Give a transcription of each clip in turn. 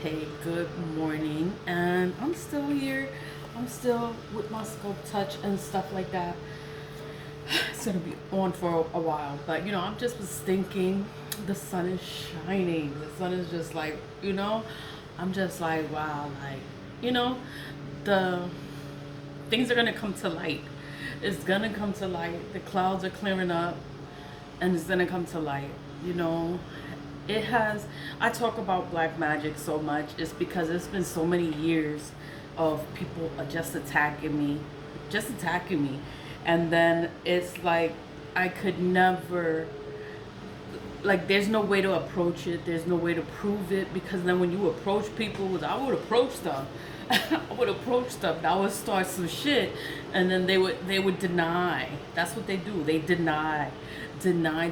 Hey, good morning. And I'm still here. I'm still with my sculpt touch and stuff like that. It's gonna be on for a while, but I'm just was thinking the sun is shining. The sun is just like, I'm just like, wow, like, you know, the things are gonna come to light. It's gonna come to light. The clouds are clearing up and it's gonna come to light, you know. It has, I talk about black magic so much, it's because it's been so many years of people just attacking me. And then it's like, I could never, like, there's no way to approach it, there's no way to prove it, because then when you approach people, I would approach them. I would approach them, I would start some shit, and then they would deny. That's what they do. They deny, deny.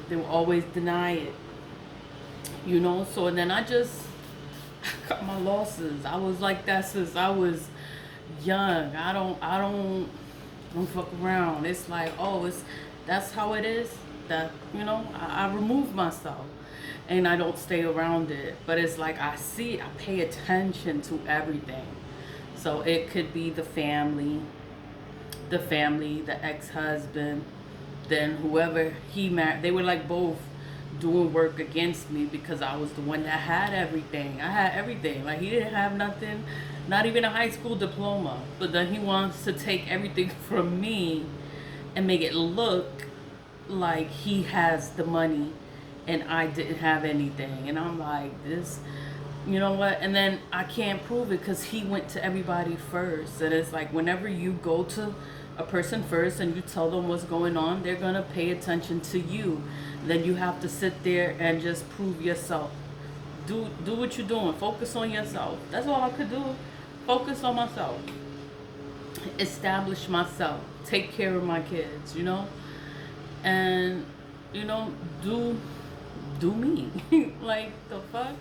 They will always deny it, So and then I just cut my losses. I was like that since I was young. I don't fuck around. It's like, oh, that's how it is. That I remove myself and I don't stay around it. But it's like I pay attention to everything. So it could be the family, the ex-husband, then whoever he married. They were like both doing work against me because I was the one that had everything. I had everything. Like, he didn't have nothing, not even a high school diploma. But then he wants to take everything from me and make it look like he has the money and I didn't have anything. And I'm like, this, you know what? And then I can't prove it because he went to everybody first. And it's like, whenever you go to a person first and you tell them what's going on, they're gonna pay attention to you. Then you have to sit there and just prove yourself. Do what you're doing. Focus on yourself. That's all I could do. Focus on myself. Establish myself. Take care of my kids, And do me. Like, the fuck?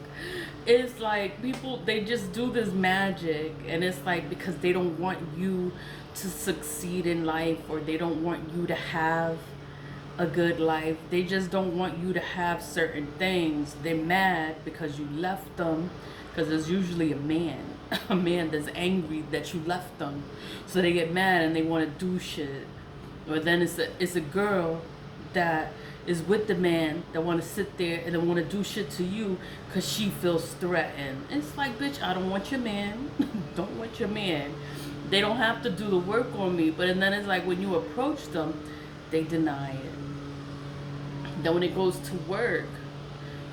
It's like people, they just do this magic, and it's like because they don't want you to succeed in life, or they don't want you to have a good life. They just don't want you to have certain things. They're mad because you left them, because it's usually a man a man that's angry that you left them, so they get mad and they want to do shit. Or then it's a girl that is with the man that want to sit there and then want to do shit to you because she feels threatened. It's like, bitch, I don't want your man. Don't want your man. They don't have to do the work on me. But and then it's like when you approach them, they deny it. Then when it goes to work,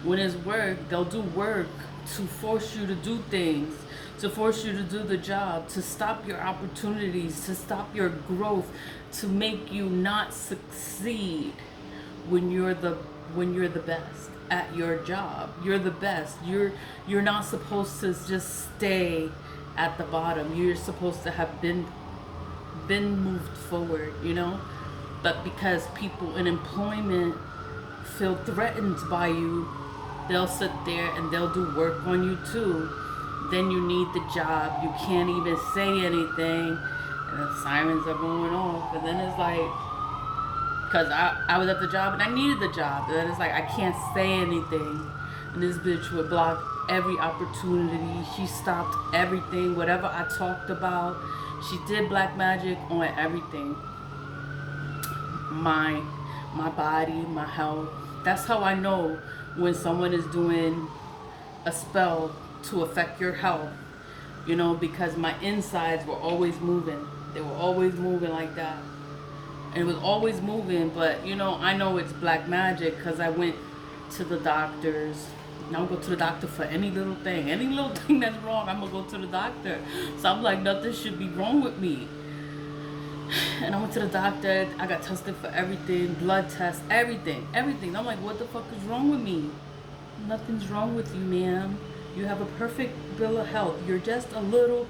when it's work, they'll do work to force you to do things, to force you to do the job, to stop your opportunities, to stop your growth, to make you not succeed when you're the best at your job. You're the best. You're not supposed to just stay at the bottom. You're supposed to have been moved forward, But because people in employment feel threatened by you, they'll sit there and they'll do work on you too. Then you need the job. You can't even say anything, and the sirens are going off. And then it's like, because I was at the job and I needed the job. And then it's like, I can't say anything. And this bitch would block every opportunity. She stopped everything, whatever I talked about. She did black magic on everything. My body, my health. That's how I know when someone is doing a spell to affect your health. Because my insides were always moving. They were always moving like that. And it was always moving, but I know it's black magic because I went to the doctors. And I'll go to the doctor for any little thing. Any little thing that's wrong, I'm going to go to the doctor. So I'm like, nothing should be wrong with me. And I went to the doctor. I got tested for everything, blood tests, everything. I'm like, what the fuck is wrong with me? Nothing's wrong with you, ma'am. You have a perfect bill of health. You're just a little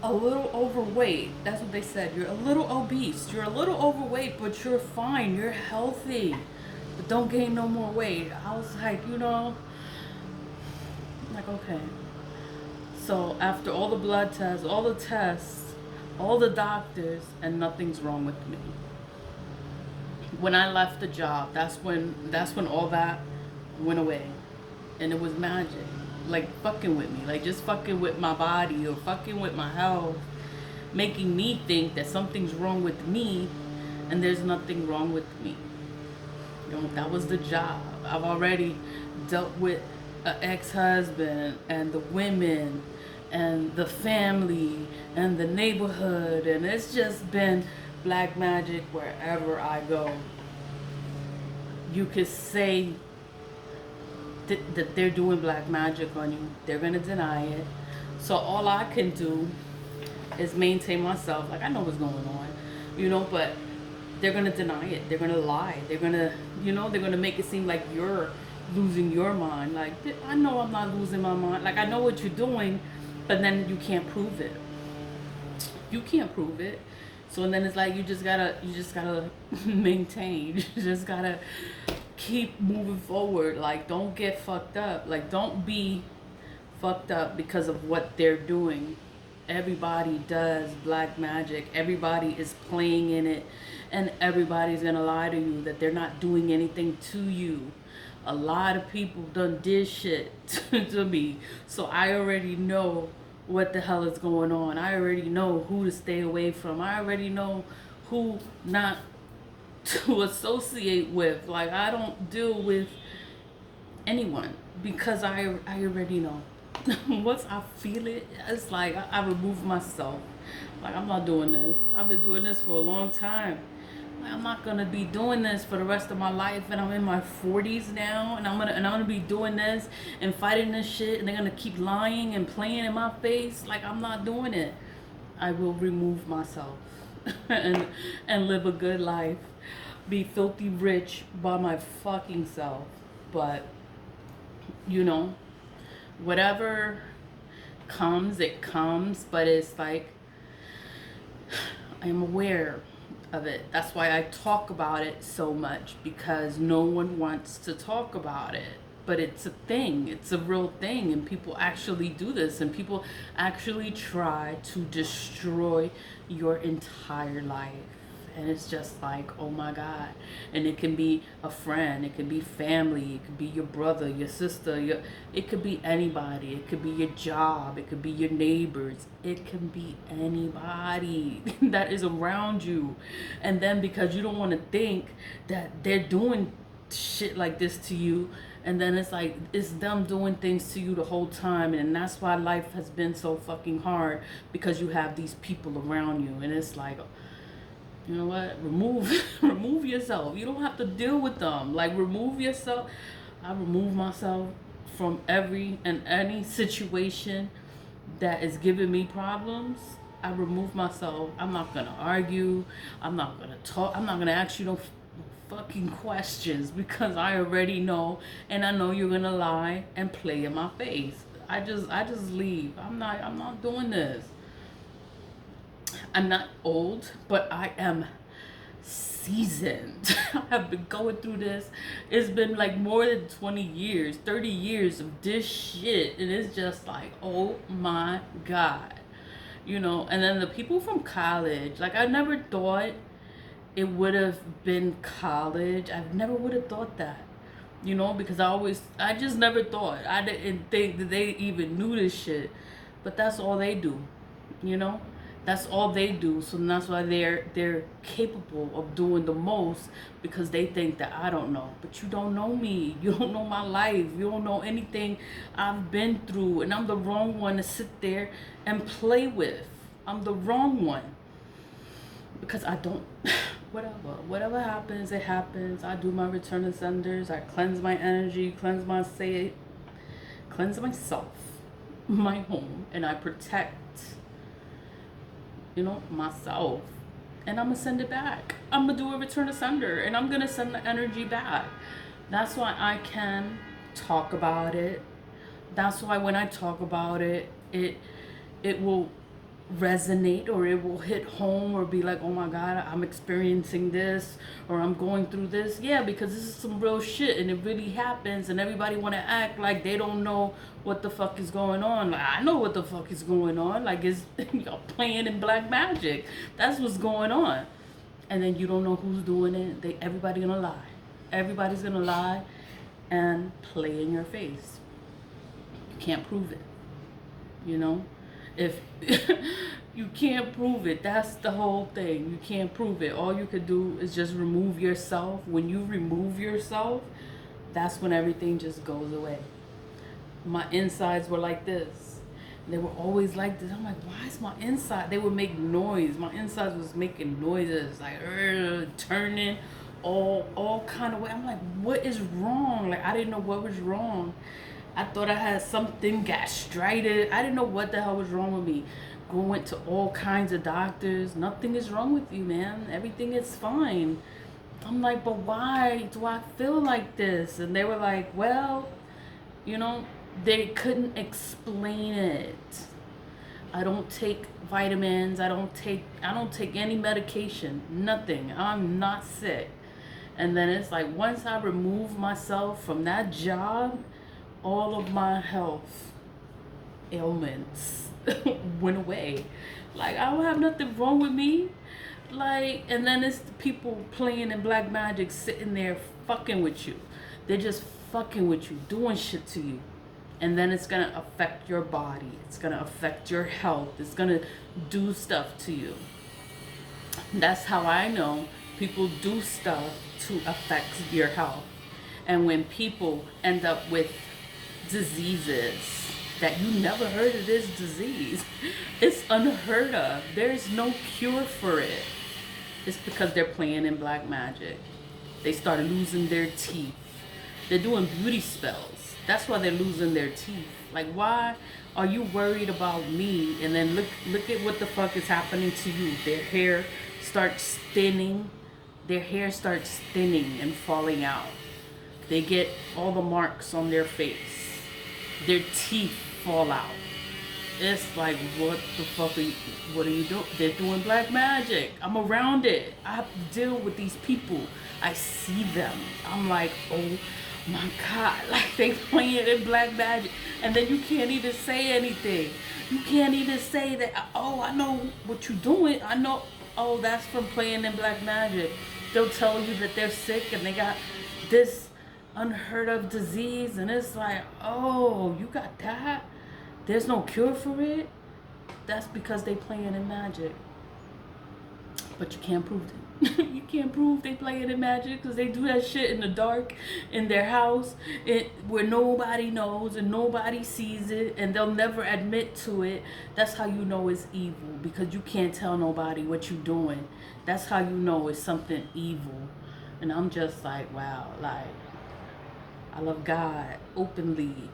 overweight. That's what they said. You're a little obese. You're a little overweight, but you're fine. You're healthy. But don't gain no more weight. I was like, like, okay. So after all the blood tests, all the tests, all the doctors, and nothing's wrong with me. When I left the job, that's when all that went away. And it was magic. like fucking with me, like just fucking with my body or fucking with my health, making me think that something's wrong with me, and there's nothing wrong with me. You know, that was the job. I've already dealt with an ex-husband and the women and the family and the neighborhood, and it's just been black magic wherever I go. You could say that they're doing black magic on you. They're gonna deny it. So all I can do is maintain myself. Like, I know what's going on, you know, but they're gonna deny it. They're gonna lie. They're gonna, you know, they're gonna make it seem like you're losing your mind. Like, I know I'm not losing my mind. Like, I know what you're doing, but then you can't prove it. You can't prove it. So then it's like you just gotta maintain. You just gotta keep moving forward. Like, don't get fucked up. Like, don't be fucked up because of what they're doing. Everybody does black magic. Everybody is playing in it, and everybody's gonna lie to you that they're not doing anything to you. A lot of people done did shit to me, so I already know what the hell is going on. I already know who to stay away from. I already know who not to associate with. Like, I don't deal with anyone because I already know. Once I feel it, it's like I remove myself. Like, I'm not doing this. I've been doing this for a long time. Like, I'm not gonna be doing this for the rest of my life, and I'm in my 40s now, and I'm gonna be doing this and fighting this shit, and they're gonna keep lying and playing in my face. Like, I'm not doing it. I will remove myself and live a good life, be filthy rich by my fucking self. But you know, whatever comes, it comes. But it's like, I'm aware of it. That's why I talk about it so much, because no one wants to talk about it. But it's a thing, it's a real thing, and people actually do this, and people actually try to destroy your entire life. And it's just like, oh my God. And it can be a friend, it could be family, it could be your brother, your sister, it could be anybody, it could be your job, it could be your neighbors, it can be anybody that is around you. And then because you don't want to think that they're doing shit like this to you, and then it's like it's them doing things to you the whole time. And that's why life has been so fucking hard, because you have these people around you. And it's like, you know what, remove yourself. You don't have to deal with them. Like, remove yourself. I remove myself from every and any situation that is giving me problems. I remove myself. I'm not gonna argue. I'm not gonna talk. I'm not gonna ask you no fucking questions, because I already know, and I know you're gonna lie and play in my face. I just leave. I'm not doing this. I'm not old, but I am seasoned. I have been going through this. It's been like more than 20 years, 30 years of this shit, and it's just like, oh my God. You know, and then the people from college, like, I never thought it would have been college. I never would have thought that, you know, because I just never thought. I didn't think that they even knew this shit, but that's all they do, you know. That's all they do. So that's why they're capable of doing the most, because they think that I don't know. But you don't know me. You don't know my life. You don't know anything I've been through, and I'm the wrong one to sit there and play with. I'm the wrong one, because I don't. Whatever happens, it happens. I do my return to senders. I cleanse my energy, cleanse myself, my home, and I protect, you know, myself. And I'm gonna send it back. I'm gonna do a return to sender, and I'm gonna send the energy back. That's why I can talk about it. That's why when I talk about it, it will resonate, or it will hit home, or be like, oh my God, I'm experiencing this, or I'm going through this. Yeah, because this is some real shit, and it really happens, and everybody want to act like they don't know what the fuck is going on. Like, I know what the fuck is going on. Like, it's y'all playing in black magic. That's what's going on. And then you don't know who's doing it. Everybody gonna lie. Everybody's gonna lie and play in your face. You can't prove it. You know, if you can't prove it, that's the whole thing. You can't prove it. All you could do is just remove yourself. When you remove yourself, that's when everything just goes away. My insides were like this. They were always like this. I'm like, why is my inside? They would make noise. My insides was making noises, like turning all kind of way. I'm like, what is wrong? Like, I didn't know what was wrong. I thought I had something gastritis. I didn't know what the hell was wrong with me. Went to all kinds of doctors. Nothing is wrong with you, man. Everything is fine. I'm like, but why do I feel like this? And they were like, well, you know, they couldn't explain it. I don't take vitamins. I don't take any medication. Nothing. I'm not sick. And then it's like, once I remove myself from that job, all of my health ailments went away. Like, I don't have nothing wrong with me. Like, and then it's the people playing in Blackmagic sitting there fucking with you. They're just fucking with you, doing shit to you. And then it's gonna affect your body. It's gonna affect your health. It's gonna do stuff to you. That's how I know people do stuff to affect your health. And when people end up with diseases that you never heard of, this disease, it's unheard of. There's no cure for it. It's because they're playing in Blackmagic. They started losing their teeth. They're doing beauty spells. That's why they're losing their teeth. Like, why are you worried about me? And then look at what the fuck is happening to you. Their hair starts thinning. Their hair starts thinning and falling out. They get all the marks on their face. Their teeth fall out. It's like, what the fuck what are you doing? They're doing Blackmagic. I'm around it. I have to deal with these people. I see them. I'm like, oh my God, like they playing in Blackmagic. And then you can't even say anything. You can't even say that, oh, I know what you're doing. I know, oh, that's from playing in Blackmagic. They'll tell you that they're sick and they got this unheard of disease, and it's like, oh, you got that? There's no cure for it? That's because they playing in magic. But you can't prove it. You can't prove they playing in magic because they do that shit in the dark in their house, where nobody knows and nobody sees it, and they'll never admit to it. That's how you know it's evil, because you can't tell nobody what you're doing. That's how you know it's something evil. And I'm just like, wow, like, I love God openly.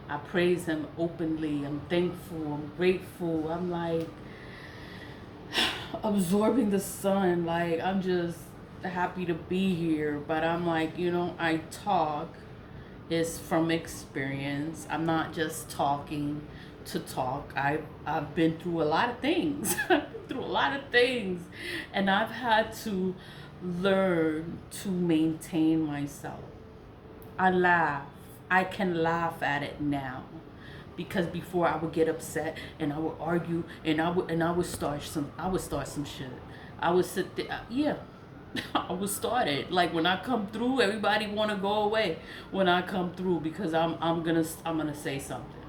I praise him openly. I'm thankful. I'm grateful. I'm like absorbing the sun. Like, I'm just happy to be here. But I'm like, you know, I talk is from experience. I'm not just talking to talk. I've been through a lot of things. And I've had to learn to maintain myself. I laugh. I can laugh at it now, because before I would get upset and I would argue and I would start some shit. I would sit there, yeah. I would start it. Like, when I come through, everybody want to go away when I come through, because I'm gonna say something,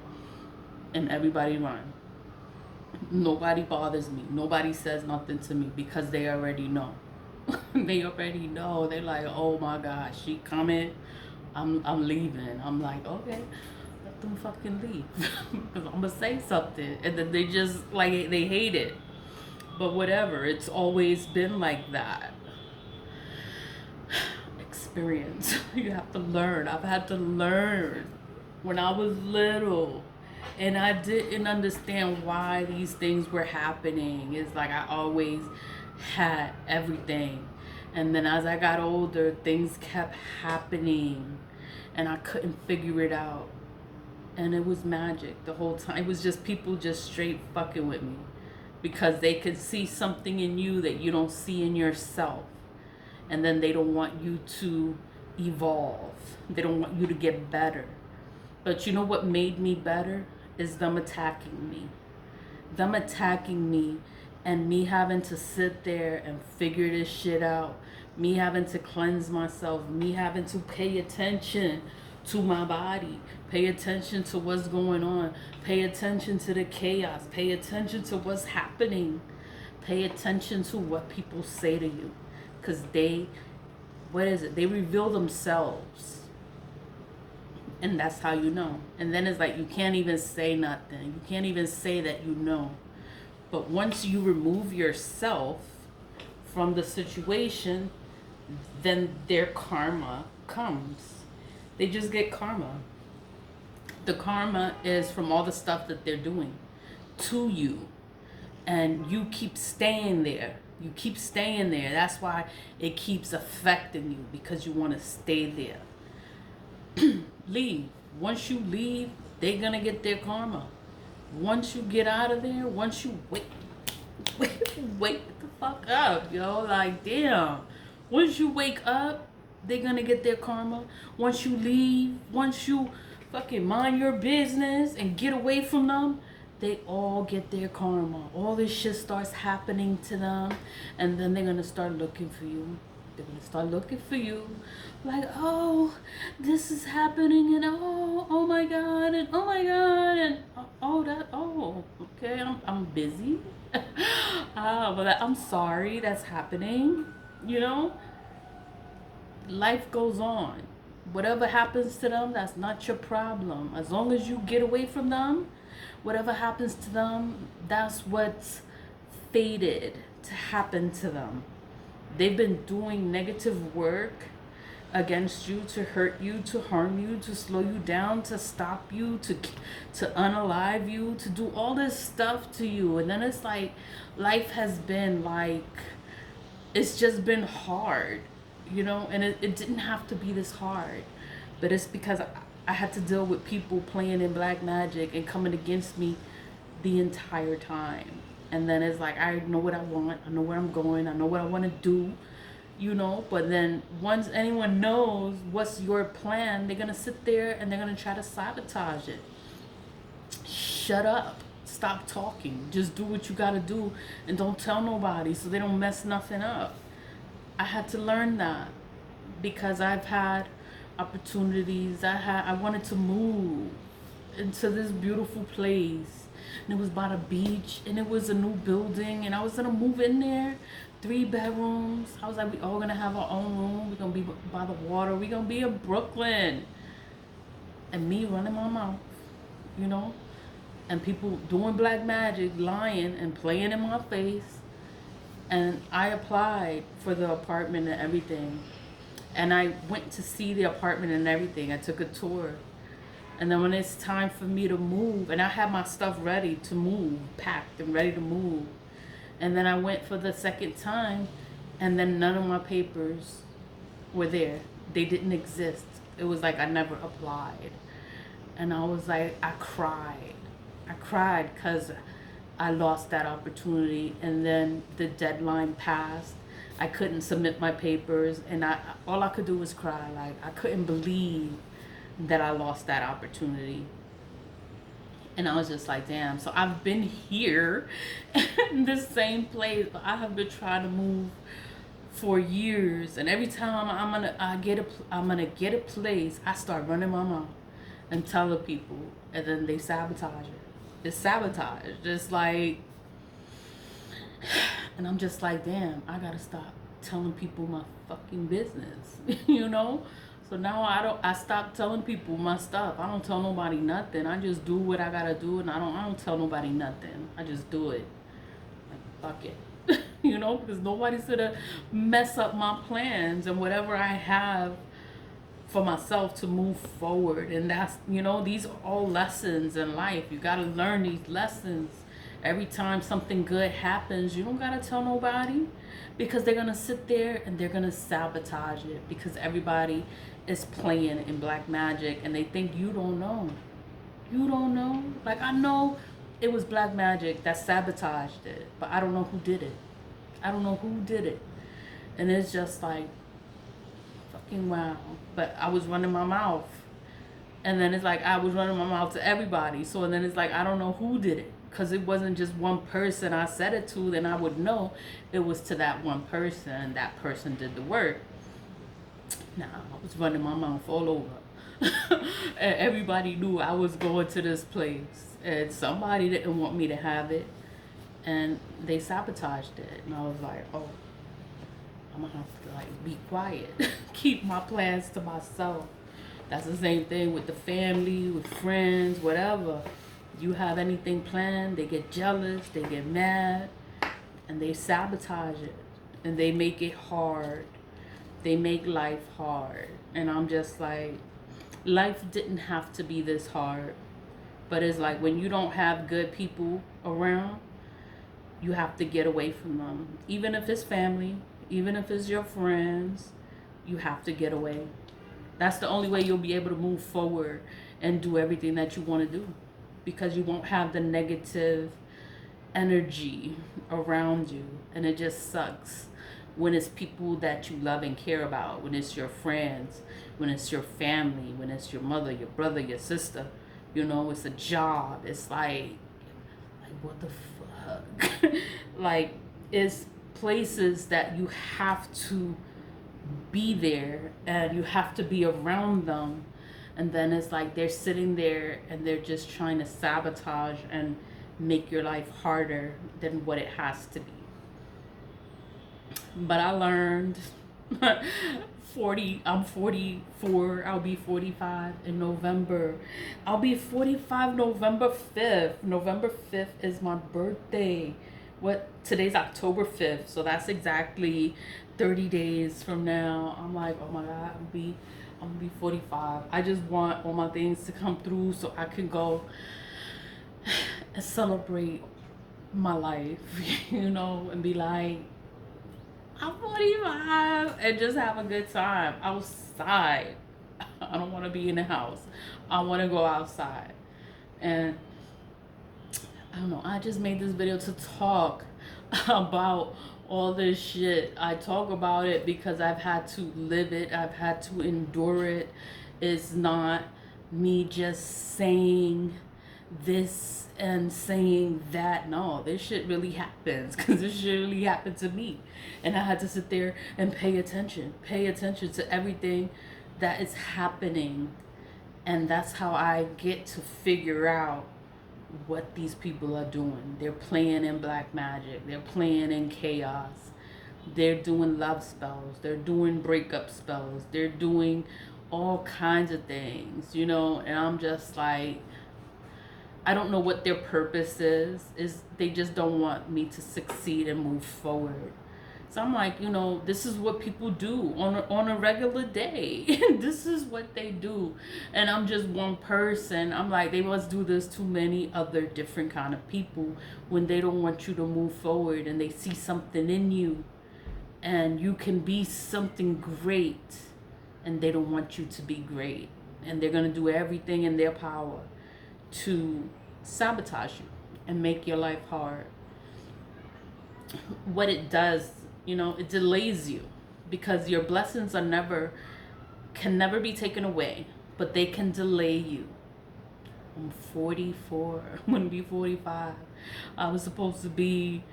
and everybody run. Nobody bothers me. Nobody says nothing to me, because they already know. They already know. They're like, oh my gosh, she coming. I'm leaving. I'm like, okay, let them fucking leave. Because I'm gonna say something. And then they just, like, they hate it. But whatever, it's always been like that. Experience. You have to learn. I've had to learn when I was little. And I didn't understand why these things were happening. It's like I always had everything. And then as I got older, things kept happening. And I couldn't figure it out. And it was magic the whole time. It was just people just straight fucking with me. Because they could see something in you that you don't see in yourself. And then they don't want you to evolve. They don't want you to get better. But you know what made me better? Is them attacking me. Them attacking me, and me having to sit there and figure this shit out. Me having to cleanse myself. Me having to pay attention to my body. Pay attention to what's going on. Pay attention to the chaos. Pay attention to what's happening. Pay attention to what people say to you. Because what is it? They reveal themselves. And that's how you know. And then it's like you can't even say nothing. You can't even say that you know. But once you remove yourself from the situation, then their karma comes. They just get karma. The karma is from all the stuff that they're doing to you. And you keep staying there. You keep staying there. That's why it keeps affecting you, because you want to stay there. Leave. Once you leave, they're going to get their karma. Once you get out of there, once you wake the fuck up, yo. Like, damn. Once you wake up, they're going to get their karma. Once you leave, once you fucking mind your business and get away from them, they all get their karma. All this shit starts happening to them, and then they're going to start looking for you. They're going to start looking for you. Like, oh, this is happening, and oh my God, and oh my God, and okay, I'm busy. But I'm sorry that's happening. You know, life goes on. Whatever happens to them, that's not your problem. As long as you get away from them, whatever happens to them, that's what's fated to happen to them. They've been doing negative work against you, to hurt you, to harm you, to slow you down, to stop you, to unalive you, to do all this stuff to you. And then it's like life has been like, it's just been hard, you know, and it didn't have to be this hard, but it's because I had to deal with people playing in black magic and coming against me the entire time. And then it's like, I know what I want, I know where I'm going, I know what I want to do, you know. But then once anyone knows what's your plan, they're going to sit there and they're going to try to sabotage it. Shut up. Stop talking. Just do what you got to do and don't tell nobody so they don't mess nothing up. I had to learn that because I've had opportunities. I wanted to move into this beautiful place, and it was by the beach, and it was a new building, and I was gonna move in there, 3 bedrooms. I was like, we all gonna have our own room. We're gonna be by the water. We're gonna be in Brooklyn. And me running my mouth, you know, and people doing black magic, lying and playing in my face. And I applied for the apartment and everything. And I went to see the apartment and everything. I took a tour. And then when it's time for me to move, and I had my stuff ready to move, packed and ready to move. And then I went for the second time, and then none of my papers were there. They didn't exist. It was like I never applied. And I was like, I cried. I cried because I lost that opportunity. And then the deadline passed. I couldn't submit my papers, and all I could do was cry. Like, I couldn't believe that I lost that opportunity. And I was just like, damn. So I've been here in the same place, but I have been trying to move for years. And every time I'm gonna get a place, I start running my mouth and telling people, and then they sabotage it. It's sabotage. Just like, and I'm just like, damn, I gotta stop telling people my fucking business, you know? So now I stop telling people my stuff. I don't tell nobody nothing. I just do what I gotta do, and I don't tell nobody nothing. I just do it. Like, fuck it. You know, because nobody's gonna mess up my plans and whatever I have for myself to move forward. And that's, you know, these are all lessons in life. You gotta learn these lessons. Every time something good happens, you don't gotta tell nobody, because they're gonna sit there and they're gonna sabotage it, because everybody is playing in black magic and they think you don't know. You don't know. Like, I know it was black magic that sabotaged it, but I don't know who did it. I don't know who did it. And it's just like, fucking wow. But I was running my mouth. And then it's like I was running my mouth to everybody. So then it's like, I don't know who did it. Because it wasn't just one person I said it to, then I would know it was to that one person. That person did the work. Nah, I was running my mouth all over. And everybody knew I was going to this place, and somebody didn't want me to have it, and they sabotaged it. And I was like, oh, I'm gonna have to like be quiet, keep my plans to myself. That's the same thing with the family, with friends, whatever. You have anything planned, they get jealous, they get mad, and they sabotage it, and they make it hard. They make life hard, and I'm just like, life didn't have to be this hard. But it's like when you don't have good people around, you have to get away from them. Even if it's family, even if it's your friends, you have to get away. That's the only way you'll be able to move forward and do everything that you want to do, because you won't have the negative energy around you. And it just sucks when it's people that you love and care about, when it's your friends, when it's your family, when it's your mother, your brother, your sister. You know, it's a job. It's like what the fuck? Like, it's places that you have to be there and you have to be around them, and then it's like they're sitting there and they're just trying to sabotage and make your life harder than what it has to be. But I learned I'm 44, I'll be 45 in November. I'll be 45 November 5th. November 5th is my birthday. Today's October 5th, so that's exactly 30 days from now. I'm like, oh my God, I'm gonna be 45. I just want all my things to come through so I can go and celebrate my life, you know, and be like, I'm 45, and just have a good time outside. I don't want to be in the house. I want to go outside. And I don't know, I just made this video to talk about all this shit. I talk about it because I've had to live it. I've had to endure it. It's not me just saying this and saying that. No, this shit really happens, because this shit really happened to me, and I had to sit there and pay attention to everything that is happening. And that's how I get to figure out what these people are doing. They're playing in black magic, they're playing in chaos, they're doing love spells, they're doing breakup spells, they're doing all kinds of things, you know. And I'm just like, I don't know what their purpose is they just don't want me to succeed and move forward. So I'm like, you know, this is what people do on a regular day. This is what they do. And I'm just one person. I'm like, they must do this to many other different kind of people when they don't want you to move forward, and they see something in you and you can be something great, and they don't want you to be great. And they're going to do everything in their power to sabotage you and make your life hard. What it does, you know, it delays you, because your blessings can never be taken away, but they can delay you. I'm 44. I'm gonna be 45. I was supposed to be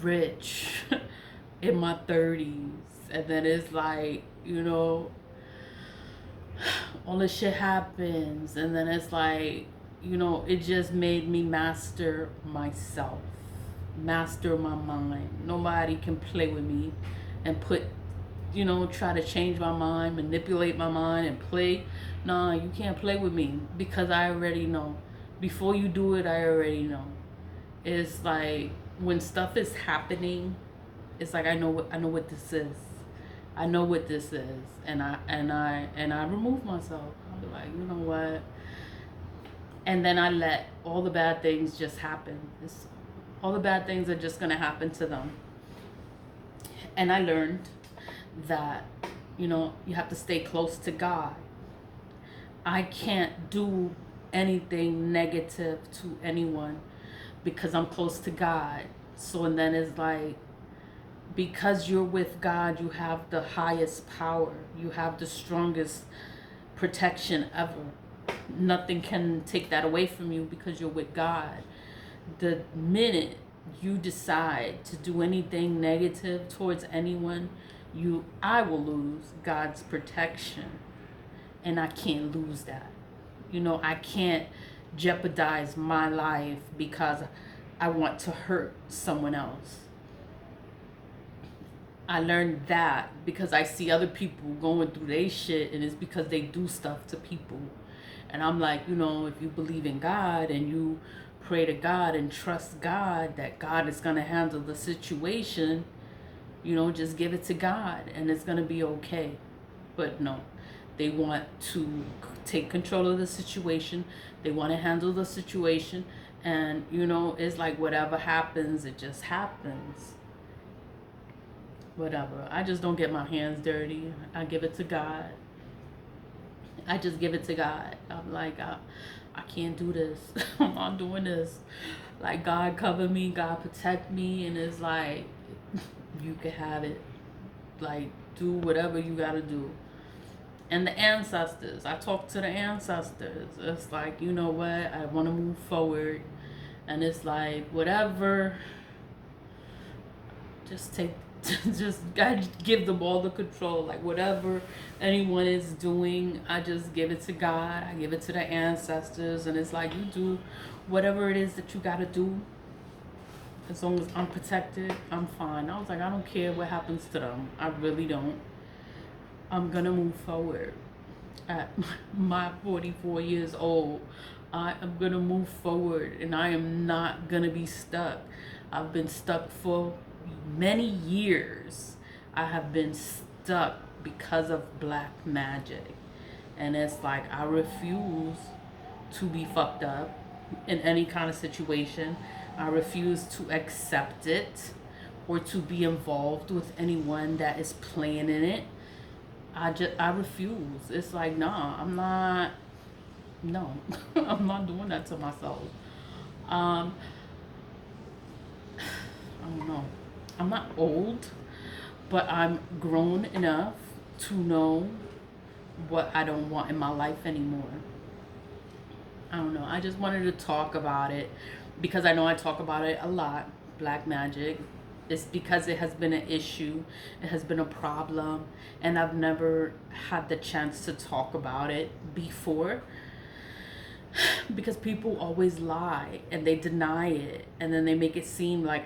rich in my 30s, and then it's like, you know, all this shit happens, and then it's like, you know, it just made me master myself, master my mind. Nobody can play with me and try to change my mind, manipulate my mind and play. Nah, you can't play with me, because I already know. Before you do it, I already know. It's like when stuff is happening, it's like I know what this is. I know what this is, and I remove myself. I'll be like, you know what? And then I let all the bad things just happen. All the bad things are just gonna happen to them. And I learned that, you know, you have to stay close to God. I can't do anything negative to anyone because I'm close to God. So, and then it's like, because you're with God, you have the highest power. You have the strongest protection ever. Nothing can take that away from you because you're with God. The minute you decide to do anything negative towards anyone, I will lose God's protection. and I can't lose that. You know, I can't jeopardize my life because I want to hurt someone else. I learned that because I see other people going through their shit, and it's because they do stuff to people. And I'm like, you know, if you believe in God and you pray to God and trust God that God is going to handle the situation, you know, just give it to God and it's going to be okay. But no, they want to take control of the situation. They want to handle the situation. And, you know, it's like whatever happens, it just happens. Whatever. I just don't get my hands dirty. I give it to God. I just give it to God. I'm like, I can't do this. I'm not doing this. Like, God cover me, God protect me, and it's like, you can have it. Like, do whatever you gotta do. And the ancestors, I talk to the ancestors. It's like, you know what, I want to move forward. And it's like, whatever, just take, just gotta give them all the control. Like, whatever anyone is doing, I just give it to God. I give it to the ancestors. And it's like, you do whatever it is that you gotta do. As long as I'm protected, I'm fine. I was like, I don't care what happens to them. I really don't. I'm gonna move forward. At my 44 years old, I am gonna move forward, and I am not gonna be stuck. I've been stuck for many years. I have been stuck because of black magic. And it's like, I refuse to be fucked up in any kind of situation. I refuse to accept it or to be involved with anyone that is playing in it. I refuse. It's like, nah, I'm not, no, I'm not doing that to myself. I don't know. I'm not old, but I'm grown enough to know what I don't want in my life anymore. I don't know. I just wanted to talk about it because I know I talk about it a lot. Black magic. It's because it has been an issue. It has been a problem. And I've never had the chance to talk about it before. Because people always lie and they deny it. And then they make it seem like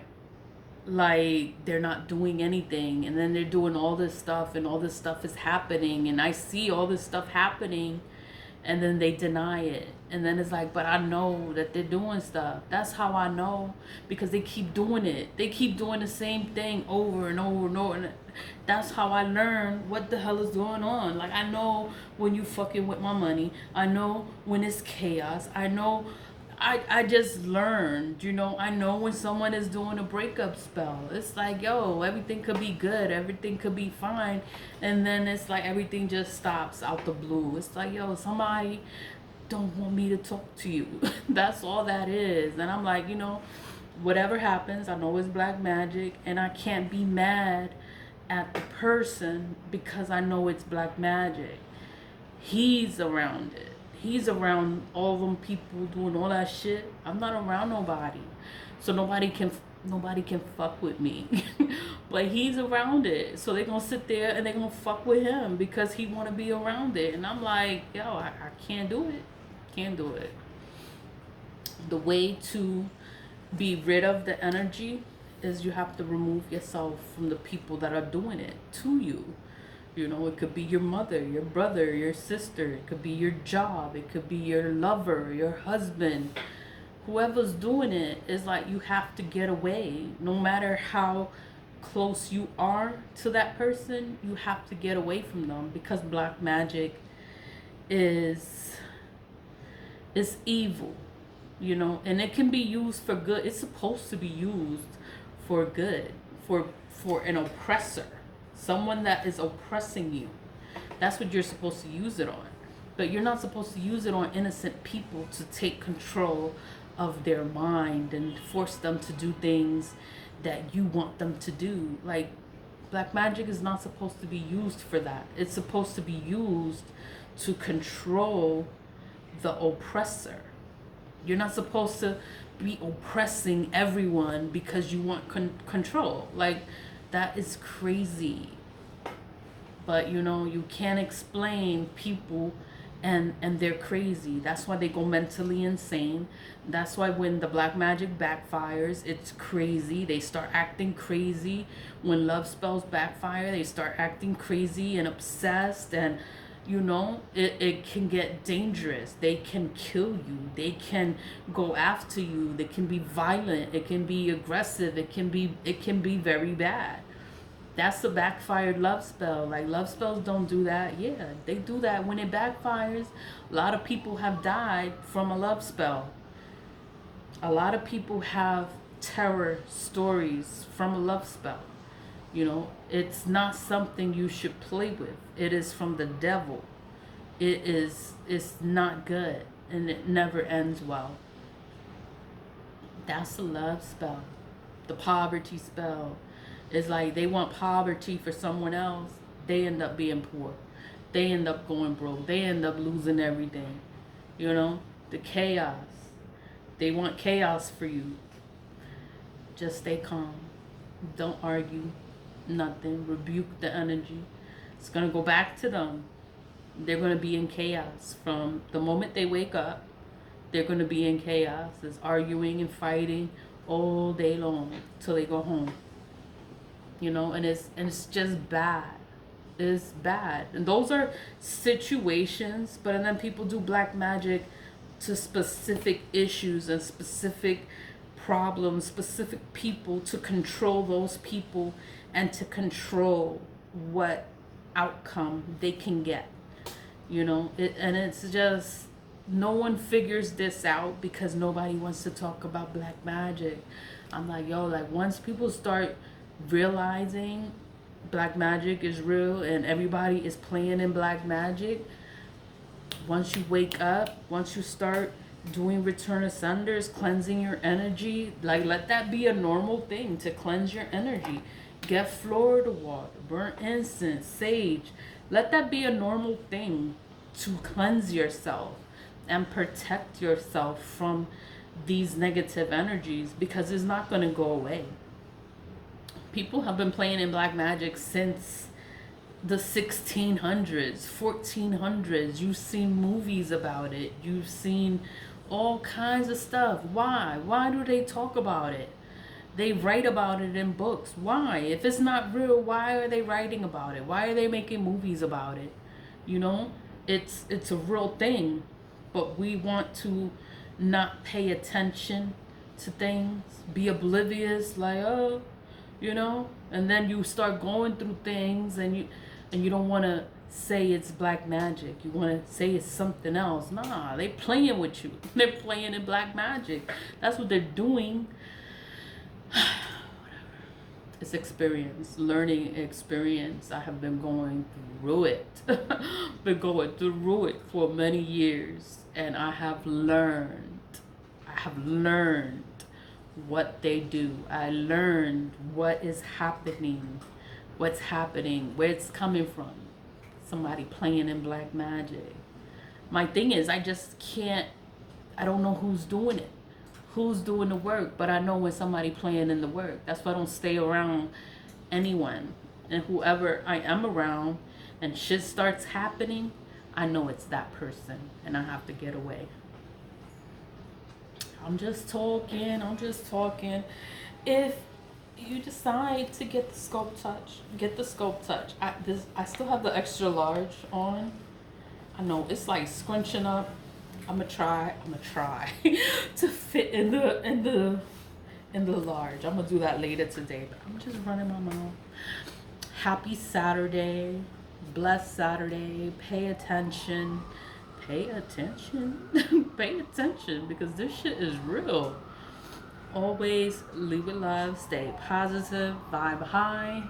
they're not doing anything. And then they're doing all this stuff and all this stuff is happening. And I see all this stuff happening. And then they deny it. And then it's like, but I know that they're doing stuff. That's how I know. Because they keep doing it. They keep doing the same thing over and over and over. And that's how I learn what the hell is going on. Like, I know when you fucking with my money. I know when it's chaos. I know. I just learned, you know, I know when someone is doing a breakup spell. It's like, yo, everything could be good. Everything could be fine. And then it's like everything just stops out the blue. It's like, yo, somebody don't want me to talk to you. That's all that is. And I'm like, you know, whatever happens, I know it's black magic. And I can't be mad at the person because I know it's black magic. He's around it. He's around all them people doing all that shit. I'm not around nobody. So nobody can fuck with me. But he's around it. So they're going to sit there and they're going to fuck with him because he want to be around it. And I'm like, yo, I can't do it. Can't do it. The way to be rid of the energy is you have to remove yourself from the people that are doing it to you. You know, it could be your mother, your brother, your sister. It could be your job. It could be your lover, your husband. Whoever's doing it is like, you have to get away. No matter how close you are to that person, you have to get away from them because black magic is evil, you know, and it can be used for good. It's supposed to be used for good, for an oppressor. Someone that is oppressing you. That's what you're supposed to use it on. But you're not supposed to use it on innocent people to take control of their mind and force them to do things that you want them to do. Like, black magic is not supposed to be used for that. It's supposed to be used to control the oppressor. You're not supposed to be oppressing everyone because you want control. Like, that is crazy. But you know, you can't explain people, and they're crazy. That's why they go mentally insane. That's why when the black magic backfires, it's crazy. They start acting crazy. When love spells backfire, they start acting crazy and obsessed, and you know, it can get dangerous. They can kill you. They can go after you. They can be violent. It can be aggressive. It can be very bad. That's a backfired love spell. Like, love spells don't do that. Yeah, they do that when it backfires. A lot of people have died from a love spell. A lot of people have terror stories from a love spell. You know, it's not something you should play with. It is from the devil. It's not good, and it never ends well. That's a love spell. The poverty spell is like they want poverty for someone else. They end up being poor. They end up going broke. They end up losing everything. You know, the chaos. They want chaos for you. Just stay calm. Don't argue. Nothing. Rebuke the energy. It's going to go back to them. They're going to be in chaos from the moment they wake up. They're going to be in chaos. It's arguing and fighting all day long till they go home. You know, and it's just bad. It's bad. And those are situations, but and then people do black magic to specific issues and specific problems, specific people, to control those people and to control what outcome they can get. You know, and it's just, no one figures this out because nobody wants to talk about black magic. I'm like, yo, like, once people start realizing black magic is real and everybody is playing in black magic, once you wake up, once you start doing return ascenders, cleansing your energy, like, let that be a normal thing, to cleanse your energy. Get Florida water, burn incense, sage. Let that be a normal thing to cleanse yourself and protect yourself from these negative energies, because it's not going to go away. People have been playing in black magic since the 1600s, 1400s. You've seen movies about it. You've seen all kinds of stuff. Why? Why do they talk about it? They write about it in books. Why? If it's not real, why are they writing about it? Why are they making movies about it? You know, it's a real thing, but we want to not pay attention to things, be oblivious, like, oh, you know, and then you start going through things and you don't want to say it's black magic. You want to say it's something else. Nah, they playing with you. They're playing in black magic. That's what they're doing. It's experience, learning experience. I have been going through it. Been going through it for many years, and I have learned what they do. I learned what is happening, what's happening, where it's coming from. Somebody playing in black magic. My thing is, I just can't, I don't know who's doing it, who's doing the work, but I know when somebody playing in the work. That's why I don't stay around anyone. And whoever I am around and shit starts happening, I know it's that person and I have to get away. I'm just talking. If you decide to get the sculpt touch, get the sculpt touch. I still have the extra large on. I know it's like scrunching up. I'm gonna try to fit in the large. I'm gonna do that later today, but I'm just running my mouth. Happy Saturday, blessed Saturday. Pay attention, pay attention, because this shit is real. Always leave it love, stay positive, vibe high.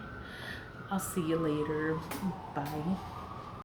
I'll see you later. Bye.